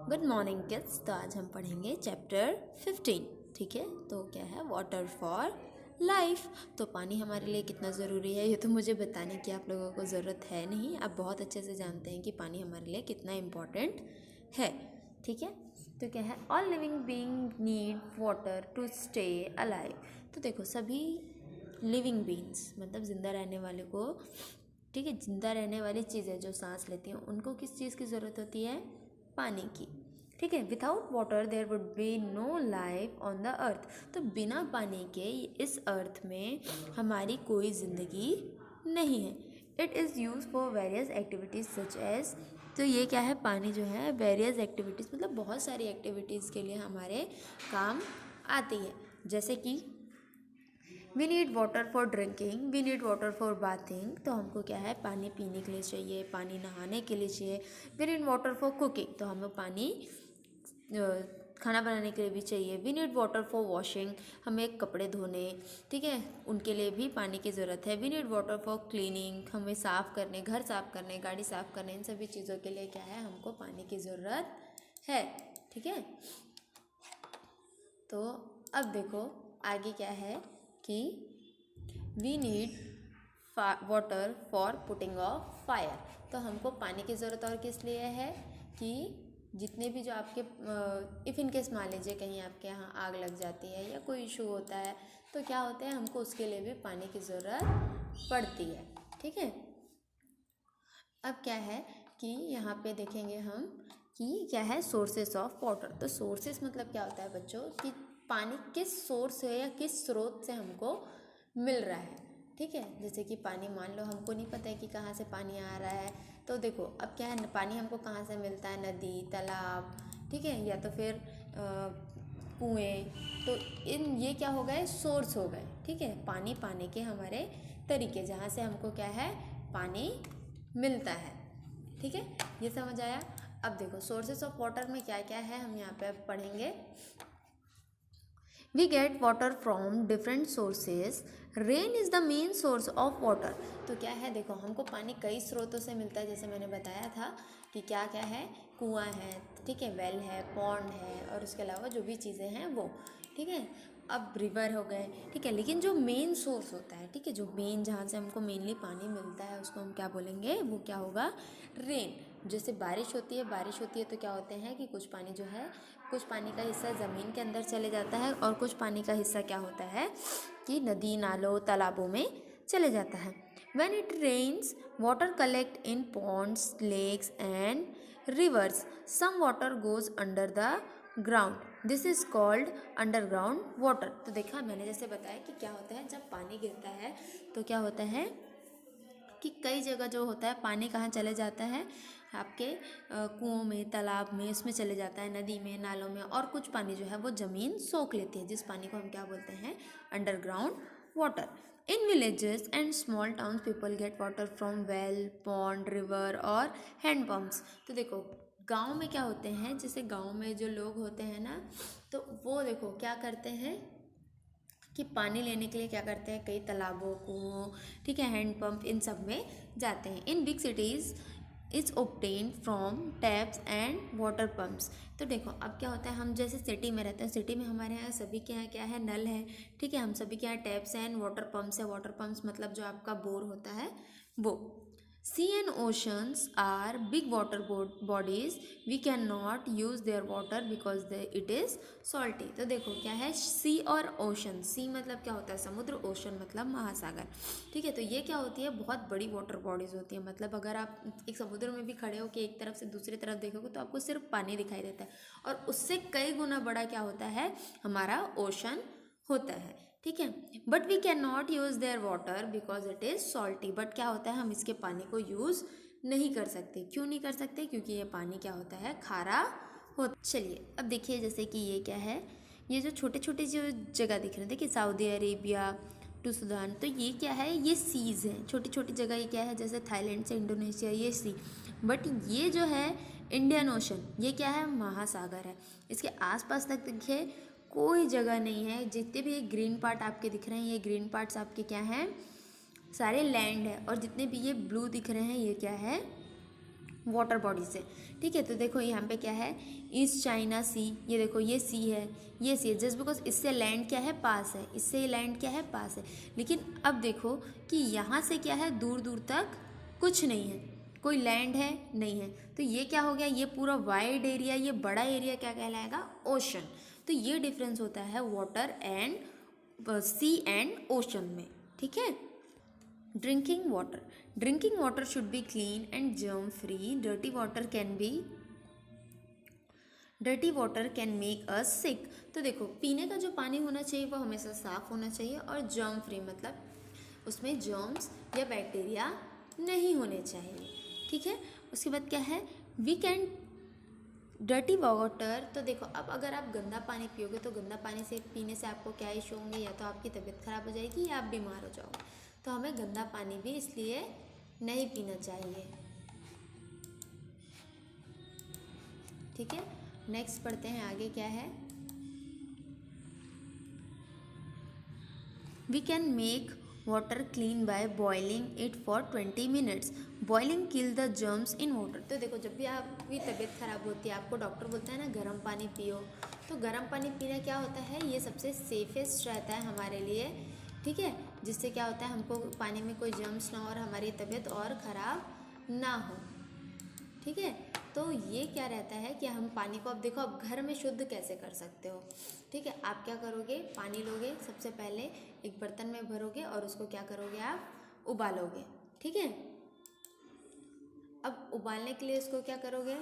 Good morning kids. तो आज हम पढ़ेंगे चैप्टर 15। ठीक है, तो क्या है, वाटर फॉर लाइफ। तो पानी हमारे लिए कितना ज़रूरी है ये तो मुझे बताने की आप लोगों को ज़रूरत है नहीं, आप बहुत अच्छे से जानते हैं कि पानी हमारे लिए कितना इम्पोर्टेंट है। ठीक है, तो क्या है, all living being need water to stay alive. तो देखो, सभी लिविंग बीइंग्स मतलब ज़िंदा रहने वाले को, ठीक है, जिंदा रहने वाली चीज़ें जो सांस लेती हैं उनको किस चीज़ की ज़रूरत होती है? पानी की। ठीक है, without water there would be no life on the earth. तो बिना पानी के इस अर्थ में हमारी कोई ज़िंदगी नहीं है। It is use for various activities such as. तो ये क्या है, पानी जो है वेरियस एक्टिविटीज़ मतलब बहुत सारी एक्टिविटीज़ के लिए हमारे काम आती है। जैसे कि we need water for drinking, we need water for bathing. तो हमको क्या है, पानी पीने के लिए चाहिए, पानी नहाने के लिए चाहिए। We need water for cooking, तो हमें पानी खाना बनाने के लिए भी चाहिए। We need water for washing, हमें कपड़े धोने, ठीक है, उनके लिए भी पानी की ज़रूरत है। We need water for cleaning, हमें साफ़ करने, घर साफ़ करने, गाड़ी साफ़ करने, इन सभी चीज़ों के लिए क्या है, हमको पानी की ज़रूरत है। ठीक है, तो अब देखो आगे क्या है कि we need water for putting off fire. तो हमको पानी की ज़रूरत और किस लिए है कि जितने भी जो आपके इफ़ इन केस मान लीजिए कहीं आपके यहाँ आग लग जाती है या कोई इशू होता है तो क्या होता है, हमको उसके लिए भी पानी की ज़रूरत पड़ती है। ठीक है, अब क्या है कि यहाँ पे देखेंगे हम कि क्या है सोर्सेस ऑफ वाटर। तो सोर्सेस मतलब क्या होता है बच्चों, कि पानी किस सोर्स से या किस स्रोत से हमको मिल रहा है। ठीक है, जैसे कि पानी मान लो हमको नहीं पता है कि कहाँ से पानी आ रहा है, तो देखो अब क्या है, पानी हमको कहाँ से मिलता है, नदी, तालाब, ठीक है, या तो फिर कुएँ। तो इन ये क्या हो गए, सोर्स हो गए। ठीक है, पानी पाने के हमारे तरीके जहाँ से हमको क्या है, पानी मिलता है। ठीक है, ये समझ आया। अब देखो सोर्सेस ऑफ वाटर में क्या क्या है, हम यहाँ पे अब पढ़ेंगे। We get water from different sources, rain is the main source of water. तो क्या है, देखो हमको पानी कई स्रोतों से मिलता है, जैसे मैंने बताया था कि क्या क्या है, कुआं है, ठीक है, वेल है, पॉन्ड है, और उसके अलावा जो भी चीज़ें हैं वो। ठीक है, अब रिवर हो गए, ठीक है, लेकिन जो मेन सोर्स होता है, ठीक है, जो मेन जहाँ से हमको मेनली पानी मिलता है उसको हम क्या बोलेंगे, वो क्या होगा, रेन। जैसे बारिश होती है तो क्या होते हैं कि कुछ पानी जो है, कुछ पानी का हिस्सा ज़मीन के अंदर चले जाता है और कुछ पानी का हिस्सा क्या होता है कि नदी, नालों, तालाबों में चले जाता है। When it rains, water collect in ponds, lakes and rivers. Some water goes under the ground. This is called underground water. तो देखा मैंने जैसे बताया कि क्या होता है, जब पानी गिरता है तो क्या होता है कि कई जगह जो होता है पानी कहाँ चले जाता है, आपके कुओं में, तालाब में, इसमें चले जाता है, नदी में, नालों में, और कुछ पानी जो है वो ज़मीन सोख लेती है, जिस पानी को हम क्या बोलते हैं, underground water. In villages and small towns people get water from well, pond, river और हैंड पम्प्स। तो देखो गांव में क्या होते हैं, जैसे गांव में जो लोग होते हैं ना, तो वो देखो क्या करते हैं कि पानी लेने के लिए क्या करते हैं, कई तालाबों, कुओं, ठीक है, हैंडपम्प, इन सब में जाते हैं। In big cities is obtain from taps and water pumps. तो देखो अब क्या होता है, हम जैसे सिटी में रहते हैं, सिटी में हमारे यहाँ सभी के यहाँ क्या है, नल है, ठीक है, हम सभी के यहाँ टैप्स एंड वाटर पम्प्स है। वाटर पम्प्स मतलब जो आपका बोर होता है वो। Sea and oceans are big water bodies. We cannot use their water because it is salty. तो देखो क्या है, सी और ओशन। सी मतलब क्या होता है, समुद्र, ओशन मतलब महासागर। ठीक है, तो ये क्या होती है, बहुत बड़ी वाटर बॉडीज़ होती है। मतलब अगर आप एक समुद्र में भी खड़े हो के एक तरफ से दूसरी तरफ देखोगे तो आपको सिर्फ पानी दिखाई देता है, और उससे कई गुना बड़ा क्या होता है, हमारा ओशन होता है। ठीक है, but we can not use their water because it is salty. But क्या होता है, हम इसके पानी को यूज़ नहीं कर सकते। क्यों नहीं कर सकते, क्योंकि ये पानी क्या होता है, खारा हो। चलिए अब देखिए, जैसे कि ये क्या है, ये जो छोटे छोटे जो जगह दिख रहे हैं, देखिए सऊदी अरेबिया टू सूडान, तो ये क्या है, ये सीज़ हैं, छोटी छोटी जगह। ये क्या है, जैसे थाईलैंड से इंडोनेशिया, ये सी। बट ये जो है इंडियन ओशन, ये क्या है, महासागर है। इसके आसपास तक देखिए कोई जगह नहीं है। जितने भी ये ग्रीन पार्ट आपके दिख रहे हैं, ये ग्रीन पार्ट्स आपके क्या हैं, सारे लैंड है, और जितने भी ये ब्लू दिख रहे हैं ये क्या है, वाटर बॉडी से। ठीक है, तो देखो यहाँ पे क्या है, ईस्ट चाइना सी, ये देखो ये सी है, ये सी है, जस्ट बिकॉज इससे लैंड क्या है, पास है, इससे लैंड क्या है, पास है। लेकिन अब देखो कि यहाँ से क्या है, दूर दूर तक कुछ नहीं है, कोई लैंड है नहीं है, तो ये क्या हो गया, ये पूरा वाइड एरिया, ये बड़ा एरिया क्या कहलाएगा, ओशन। तो ये डिफरेंस होता है water and sea and ocean में। ठीक है। Drinking water should be clean and germ free. Dirty water can make us sick. तो देखो पीने का जो पानी होना चाहिए वो हमेशा साफ होना चाहिए, और जर्म फ्री मतलब उसमें जर्म्स या बैक्टीरिया नहीं होने चाहिए। ठीक है। उसके बाद क्या है, वी कैन डर्टी वाटर। तो देखो अब अगर आप गंदा पानी पियोगे तो गंदा पानी से पीने से आपको क्या इशू होंगे, या तो आपकी तबीयत खराब हो जाएगी या आप बीमार हो जाओगे। तो हमें गंदा पानी भी इसलिए नहीं पीना चाहिए। ठीक है। नेक्स्ट पढ़ते हैं आगे क्या है। We can make water clean by boiling it for 20 minutes. Boiling kill the germs in water. तो देखो जब भी आपकी तबीयत खराब होती है, आपको डॉक्टर बोलता है ना गर्म पानी पियो, तो गर्म पानी पीना क्या होता है, ये सबसे सेफेस्ट रहता है हमारे लिए। ठीक है। जिससे क्या होता है, हमको पानी में कोई जर्म्स ना हो और हमारी तबीयत और ख़राब ना हो। ठीक है। तो ये क्या रहता है कि हम पानी को, अब देखो अब घर में शुद्ध कैसे कर सकते हो। ठीक है। आप क्या करोगे, पानी लोगे, सबसे पहले एक बर्तन में भरोगे और उसको क्या करोगे, आप उबालोगे। ठीक है। अब उबालने के लिए इसको क्या करोगे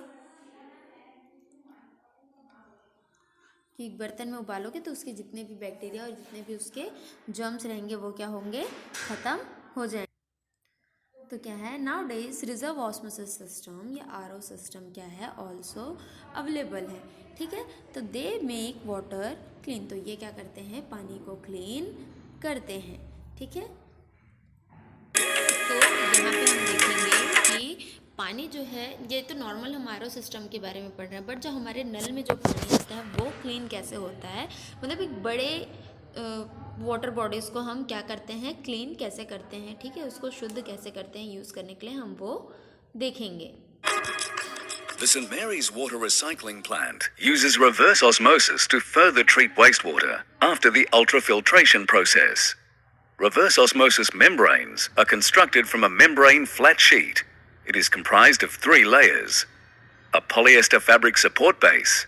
कि बर्तन में उबालोगे तो उसके जितने भी बैक्टीरिया और जितने भी उसके जर्म्स रहेंगे वो क्या होंगे, ख़त्म हो जाएंगे। तो क्या है, now days reserve osmosis system या आरओ सिस्टम क्या है, ऑल्सो अवेलेबल है। ठीक है। तो दे मेक वाटर क्लीन। तो ये क्या करते हैं, पानी को क्लीन करते हैं। ठीक है। तो यहाँ पे हम देखेंगे कि पानी जो है, ये तो नॉर्मल हम आरओ सिस्टम के बारे में पढ़ रहे हैं, बट जो हमारे नल में जो पानी आता है वो क्लीन कैसे होता है, मतलब एक बड़े वाटर बॉडीज़ को हम क्या करते हैं, क्लीन कैसे करते हैं। ठीक है। उसको शुद्ध कैसे करते हैं यूज़ करने के लिए, हम वो देखेंगे। The St. Mary's Water Recycling Plant uses reverse osmosis to further treat wastewater after the ultrafiltration process. Reverse osmosis membranes are constructed from a membrane flat sheet. It is comprised of 3 layers: a polyester fabric support base,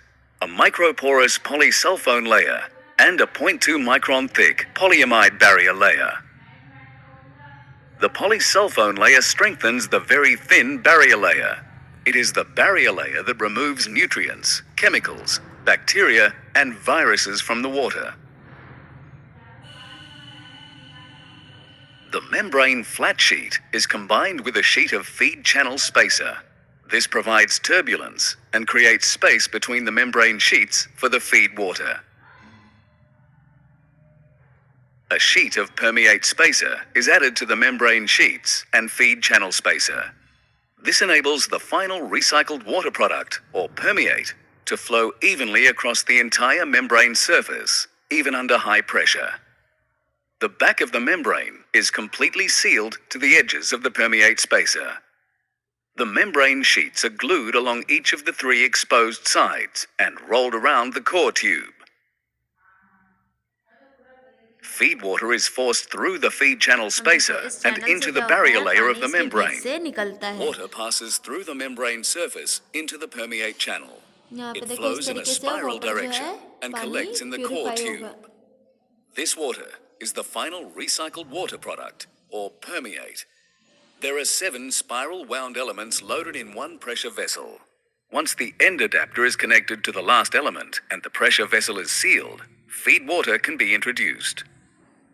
a microporous polysulfone layer, and a 0.2 micron thick polyamide barrier layer. The polysulfone layer strengthens the very thin barrier layer. It is the barrier layer that removes nutrients, chemicals, bacteria, and viruses from the water. The membrane flat sheet is combined with a sheet of feed channel spacer. This provides turbulence and creates space between the membrane sheets for the feed water. A sheet of permeate spacer is added to the membrane sheets and feed channel spacer. This enables the final recycled water product, or permeate, to flow evenly across the entire membrane surface, even under high pressure. The back of the membrane is completely sealed to the edges of the permeate spacer. The membrane sheets are glued along each of the 3 exposed sides and rolled around the core tube. Feed water is forced through the feed channel spacer and into the barrier layer of the membrane. Water passes through the membrane surface into the permeate channel. It flows in a spiral direction and collects in the core tube. This water is the final recycled water product, or permeate. There are 7 spiral wound elements loaded in one pressure vessel. Once the end adapter is connected to the last element and the pressure vessel is sealed, feed water can be introduced.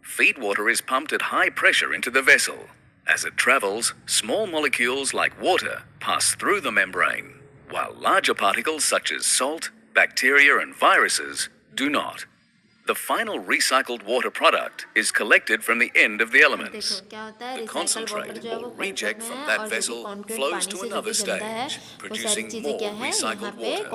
Feed water is pumped at high pressure into the vessel. As it travels, small molecules like water pass through the membrane, while larger particles such as salt, bacteria, and viruses do not. The final recycled water product is collected from the end of the elements. The concentrate or reject from that vessel flows to another stage, producing more recycled water.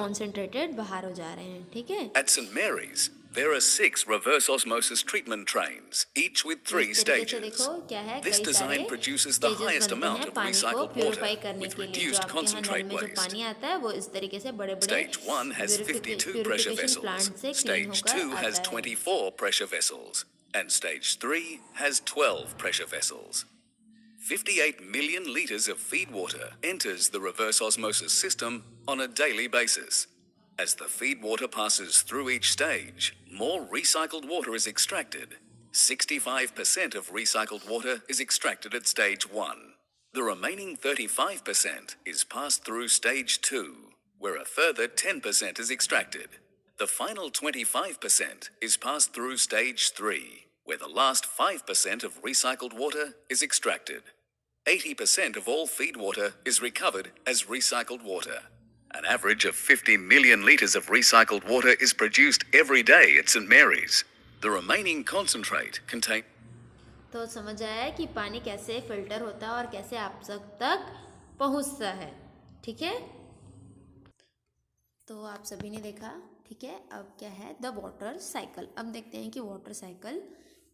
At St. Mary's, There are 6 reverse osmosis treatment trains, each with 3 stages. This design produces the highest amount of recycled water with reduced concentrate waste. Stage 1 has 52 pressure vessels, Stage 2 has 24 pressure vessels, and Stage 3 has 12 pressure vessels. 58 million litres of feed water enters the reverse osmosis system on a daily basis. As the feed water passes through each stage, more recycled water is extracted. 65% of recycled water is extracted at Stage 1. The remaining 35% is passed through Stage 2, where a further 10% is extracted. The final 25% is passed through Stage 3, where the last 5% of recycled water is extracted. 80% of all feed water is recovered as recycled water. An average of 50 million litres of recycled water is produced every day at St. Mary's. The remaining concentrate contain... तो समझ आया कि पानी कैसे filter होता है और कैसे आप तक पहुंचता है, ठीक है। तो आप सभी ने देखा, ठीक है। अब क्या है, द वाटर साइकिल। अब देखते हैं कि वाटर साइकिल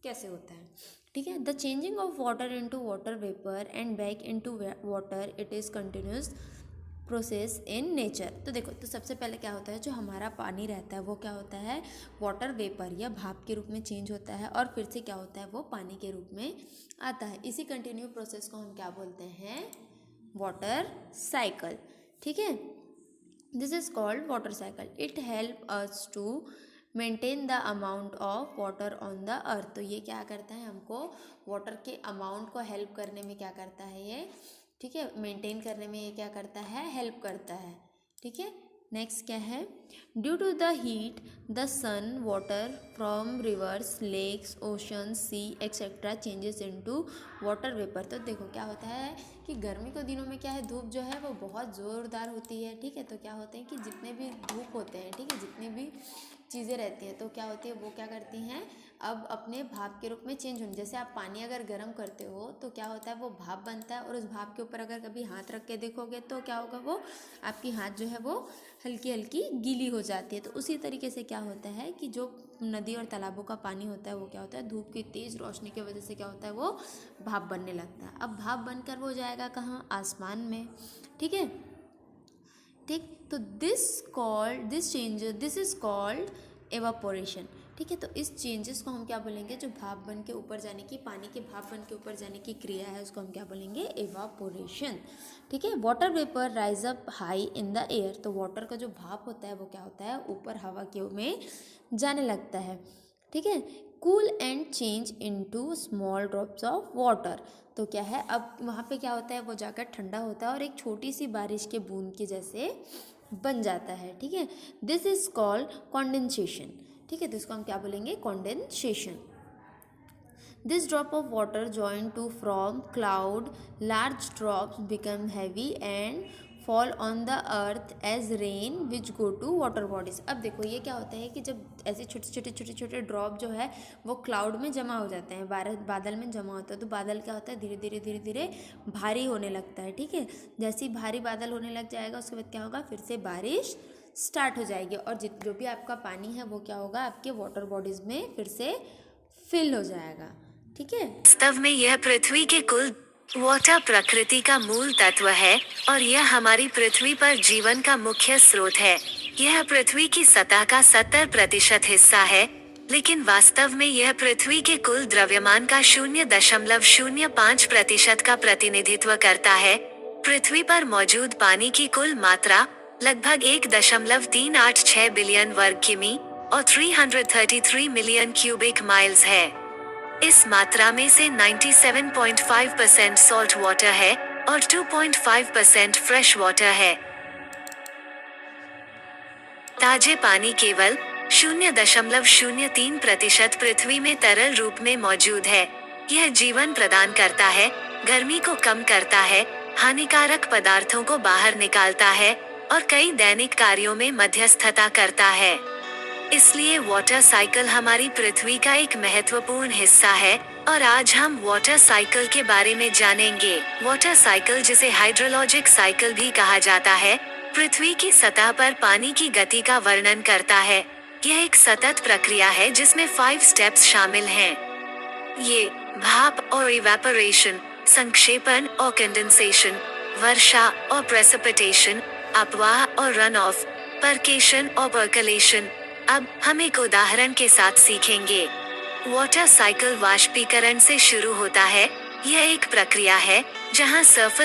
कैसे होता है, ठीक है। The changing of water into water vapour and back into water, it is continuous process in nature. तो देखो, तो सबसे पहले क्या होता है, जो हमारा पानी रहता है वो क्या होता है, वाटर वेपर या भाप के रूप में चेंज होता है और फिर से क्या होता है, वो पानी के रूप में आता है। इसी कंटिन्यू प्रोसेस को हम क्या बोलते हैं, वाटर साइकिल, ठीक है। This is called water cycle. It help us to maintain the amount of water on the earth. तो ये क्या करता है, हमको वाटर के अमाउंट को हेल्प करने में क्या करता है ये, ठीक है, मेंटेन करने में ये क्या करता है, हेल्प करता है, ठीक है। नेक्स्ट क्या है, due to the heat the sun water from rivers, lakes, ocean, sea etcetera changes into water vapour. तो देखो क्या होता है कि गर्मी के दिनों में क्या है, धूप जो है वो बहुत ज़ोरदार होती है, ठीक है। तो क्या होते हैं कि जितने भी धूप होते हैं, ठीक है, जितनी भी चीज़ें रहती हैं, तो क्या होती है, वो क्या करती हैं, अब अपने भाप के रूप में चेंज होने। जैसे आप पानी अगर गर्म करते हो तो क्या होता है, वो भाप बनता है और उस भाप के ऊपर अगर कभी हाथ रख के देखोगे तो क्या होगा, वो आपकी हाथ जो है वो हल्की हल्की गीली हो जाती है। तो उसी तरीके से क्या होता है कि जो नदी और तालाबों का पानी होता है वो क्या होता है, धूप की तेज़ रोशनी की वजह से क्या होता है, वो भाप बनने लगता है। अब भाप बनकर वो जाएगा कहाँ, आसमान में, ठीक है, ठीक। तो दिस इज कॉल्ड एवापोरेशन, ठीक है। तो इस चेंजेस को हम क्या बोलेंगे, जो भाप बन के ऊपर जाने की, पानी के भाप बन के ऊपर जाने की क्रिया है, उसको हम क्या बोलेंगे, एवापोरेशन, ठीक है। Water vapour rise up high in the air. तो वाटर का जो भाप होता है वो क्या होता है, ऊपर हवा के में जाने लगता है, ठीक है। Cool and change into small drops of water. तो क्या है, अब वहाँ पे क्या होता है, वो जाकर ठंडा होता है और एक छोटी सी बारिश के बूंद के जैसे बन जाता है, ठीक है। दिस इज कॉल्ड कॉन्डेंसेशन, ठीक है। तो इसको हम क्या बोलेंगे, condensation. This drop of water join to from cloud, large drops become heavy and fall on the earth as rain which go to water bodies. अब देखो ये क्या होता है कि जब ऐसे छोटे छोटे ड्रॉप जो है वो क्लाउड में जमा हो जाते हैं, बादल में जमा होता है। तो बादल क्या होता है, धीरे धीरे भारी होने लगता है, ठीक है। जैसे ही भारी बादल होने लग जाएगा उसके बाद क्या होगा, फिर से बारिश स्टार्ट हो जाएगी और जो भी आपका पानी है वो क्या होगा, आपके वाटर बॉडीज में फिर से फिल हो जाएगा, ठीक है। वास्तव में यह पृथ्वी के कुल वाटर प्रकृति का मूल तत्व है और यह हमारी पृथ्वी पर जीवन का मुख्य स्रोत है। यह पृथ्वी की सतह का 70% हिस्सा है, लेकिन वास्तव में यह पृथ्वी के कुल द्रव्यमान का 0.05% का प्रतिनिधित्व करता है। पृथ्वी पर मौजूद पानी की कुल मात्रा लगभग 1.386 बिलियन वर्ग किमी और 333 मिलियन क्यूबिक माइल्स है। इस मात्रा में से 97.5% सॉल्ट वाटर है और 2.5% फ्रेश वाटर है। ताजे पानी केवल 0.03% पृथ्वी में तरल रूप में मौजूद है। यह जीवन प्रदान करता है, गर्मी को कम करता है, हानिकारक पदार्थों को बाहर निकालता है और कई दैनिक कार्यों में मध्यस्थता करता है। इसलिए वाटर साइकिल हमारी पृथ्वी का एक महत्वपूर्ण हिस्सा है और आज हम वाटर साइकिल के बारे में जानेंगे। वाटर साइकिल, जिसे हाइड्रोलॉजिक साइकिल भी कहा जाता है, पृथ्वी की सतह पर पानी की गति का वर्णन करता है। यह एक सतत प्रक्रिया है जिसमें 5 स्टेप्स शामिल हैं। ये भाप और इवेपोरेशन, संक्षेपण और कंडेंसेशन, वर्षा और प्रेसिपिटेशन, अपवाह और रन ऑफ, परकेशन और पर्कलेशन। अब हम एक उदाहरण के साथ सीखेंगे। वाटर साइकिल वाष्पीकरण से शुरू होता है। यह एक प्रक्रिया है जहां सरफेस